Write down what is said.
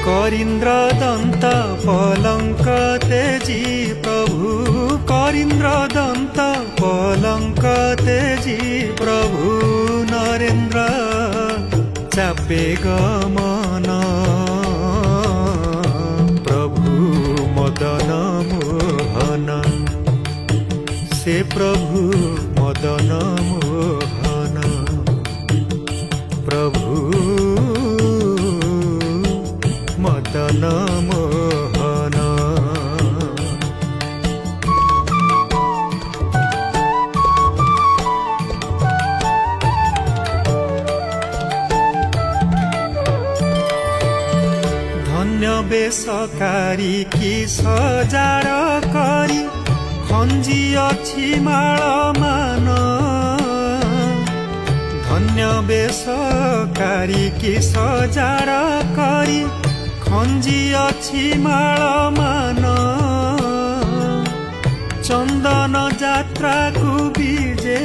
करीन्द्र दंत पलंक तेजी प्रभु करीन्द्र दंत पलंक तेजी प्रभु नरेन्द्र चापे गमन प्रभु मदन मोहन से प्रभु मदन मोहन प्रभु मदन मोहन। धन्य बेसकारी की सजार करी खंजी अछि माळ मान धन्य बेसकारी की सजार करी खंजी अछि माळ मान चंदन यात्रा को विजे